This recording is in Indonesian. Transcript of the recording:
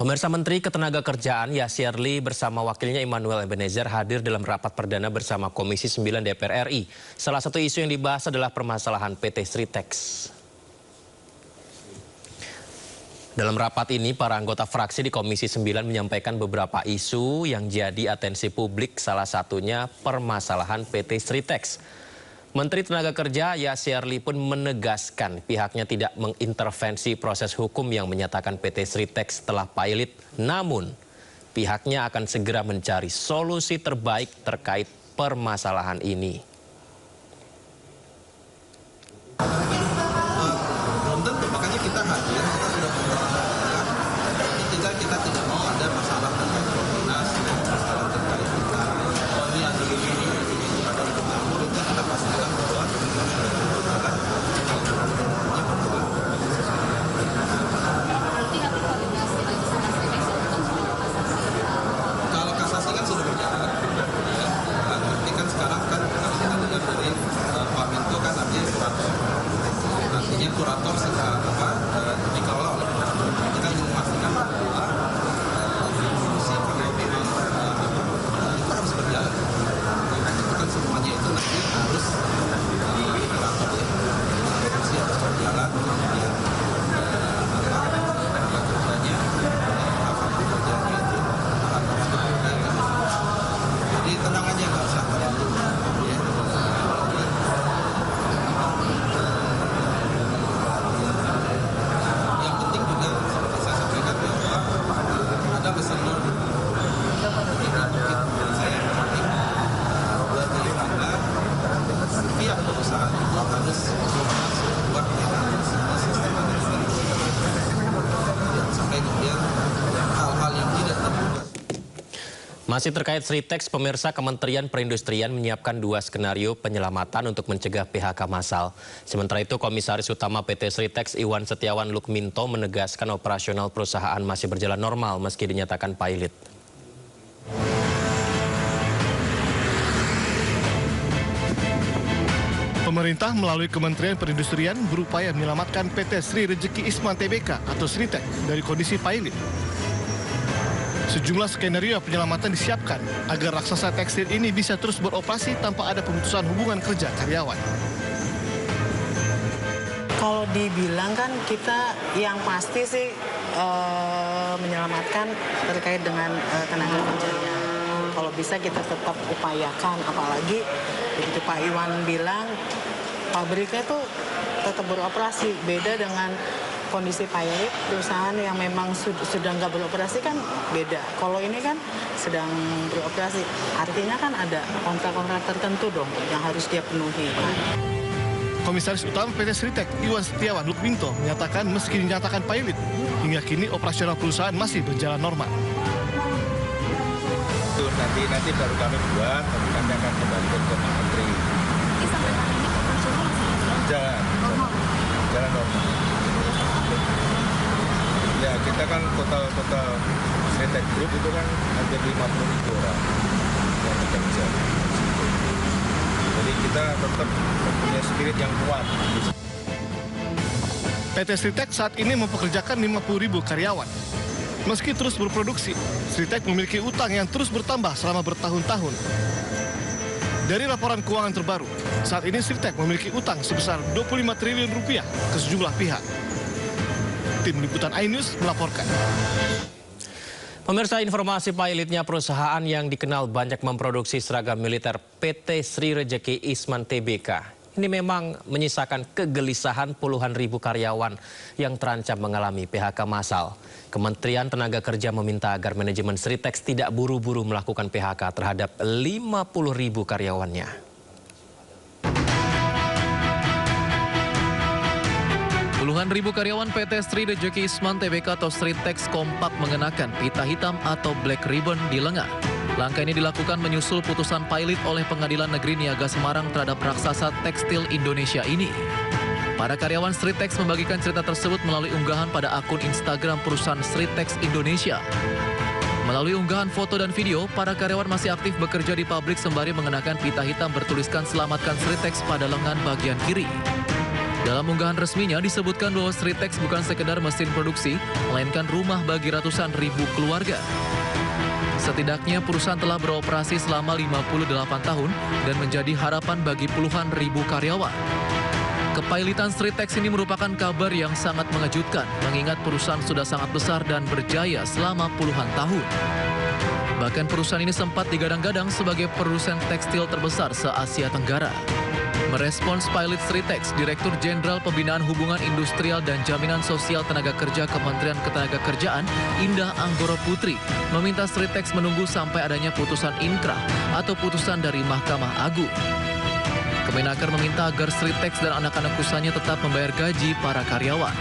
Pemirsa, Menteri Ketenagakerjaan Yasirli bersama wakilnya Immanuel Ebenezer hadir dalam rapat perdana bersama Komisi 9 DPR RI. Salah satu isu yang dibahas adalah permasalahan PT Sritex. Dalam rapat ini, para anggota fraksi di Komisi 9 menyampaikan beberapa isu yang jadi atensi publik, salah satunya permasalahan PT Sritex. Menteri Tenaga Kerja Yasirli pun menegaskan pihaknya tidak mengintervensi proses hukum yang menyatakan PT Sritex telah pilot. Namun, pihaknya akan segera mencari solusi terbaik terkait permasalahan ini. Belum tentu, makanya kita hadir, kita sudah mengatakan kita tidak mau ada masalah terkait koordinasi, masalah terkait kita. Oh, ini ada begini, ada itu campur, itu kita pastikan bahwa kalau kasasi kan sudah berjalan. Nanti kan sekarang kan kita dengar dari Pak Minto kan artinya kurator. Artinya kurator dikelola oleh kurator. Kita ingin memastikan bahwa fungsi itu harus berjalan. Itu kan semuanya itu nanti harus di kurator ya. Fungsi harus berjalan, kemudian kerjanya, pekerjaannya itu harus berjalan. Jadi tenang aja, nggak usah khawatir. Ya. Yang penting juga seperti saya sampaikan bahwa ada mesin saya berarti pihak perusahaan itu harus membuat sistem sampai kemudian hal-hal yang tidak terbuat. Masih terkait Sritex, pemirsa, Kementerian Perindustrian menyiapkan 2 skenario penyelamatan untuk mencegah PHK massal. Sementara itu, Komisaris Utama PT Sritex Iwan Setiawan Lukminto menegaskan operasional perusahaan masih berjalan normal meski dinyatakan pilot. Pemerintah melalui Kementerian Perindustrian berupaya menyelamatkan PT Sri Rejeki Isman Tbk atau Sritex dari kondisi pilot. Sejumlah skenario penyelamatan disiapkan agar raksasa tekstil ini bisa terus beroperasi tanpa ada pemutusan hubungan kerja karyawan. Kalau dibilang kan kita yang pasti sih menyelamatkan terkait dengan tenaga kerjanya. Kalau bisa kita tetap upayakan, apalagi begitu Pak Iwan bilang pabriknya tuh tetap beroperasi, beda dengan kondisi pilot, perusahaan yang memang sudah nggak beroperasi kan beda. Kalau ini kan sedang beroperasi, artinya kan ada kontrak-kontrak tertentu dong yang harus dia penuhi. Komisaris Utama PT Sritex Iwan Setiawan Lukminto menyatakan meski dinyatakan pilot, hingga kini operasional perusahaan masih berjalan normal. Nanti baru kami buat, tapi kami akan kembali ke Pak Menteri. Sampai hari ini operasional masih Jalan normal. Ya, kita kan total Sritex Group itu kan hampir 50.000 orang yang bekerja. Jadi kita tetap mempunyai spirit yang kuat. PT Sritex saat ini mempekerjakan 50.000 karyawan. Meski terus berproduksi, Sritex memiliki utang yang terus bertambah selama bertahun-tahun. Dari laporan keuangan terbaru, saat ini Sritex memiliki utang sebesar 25 triliun rupiah ke sejumlah pihak. Tim Liputan iNews melaporkan. Pemirsa, informasi pilotnya perusahaan yang dikenal banyak memproduksi seragam militer PT Sri Rejeki Isman Tbk. Ini memang menyisakan kegelisahan puluhan ribu karyawan yang terancam mengalami PHK massal. Kementerian Tenaga Kerja meminta agar manajemen Sritex tidak buru-buru melakukan PHK terhadap 50.000 karyawannya. Puluhan ribu karyawan PT Sri Rejeki Isman Tbk atau Sritex kompak mengenakan pita hitam atau black ribbon di lengan. Langkah ini dilakukan menyusul putusan pilot oleh Pengadilan Negeri Niaga Semarang terhadap raksasa tekstil Indonesia ini. Para karyawan Sritex membagikan cerita tersebut melalui unggahan pada akun Instagram perusahaan Sritex Indonesia. Melalui unggahan foto dan video, para karyawan masih aktif bekerja di pabrik sembari mengenakan pita hitam bertuliskan "Selamatkan Sritex" pada lengan bagian kiri. Dalam unggahan resminya disebutkan bahwa Sritex bukan sekedar mesin produksi, melainkan rumah bagi ratusan ribu keluarga. Setidaknya perusahaan telah beroperasi selama 58 tahun dan menjadi harapan bagi puluhan ribu karyawan. Kepailitan Sritex ini merupakan kabar yang sangat mengejutkan, mengingat perusahaan sudah sangat besar dan berjaya selama puluhan tahun. Bahkan perusahaan ini sempat digadang-gadang sebagai produsen tekstil terbesar se-Asia Tenggara. Merespons pilot Sritex, Direktur Jenderal Pembinaan Hubungan Industrial dan Jaminan Sosial Tenaga Kerja Kementerian Ketenagakerjaan, Indah Anggoro Putri, meminta Sritex menunggu sampai adanya putusan inkrah atau putusan dari Mahkamah Agung. Kemenaker meminta agar Sritex dan anak-anak usahanya tetap membayar gaji para karyawan.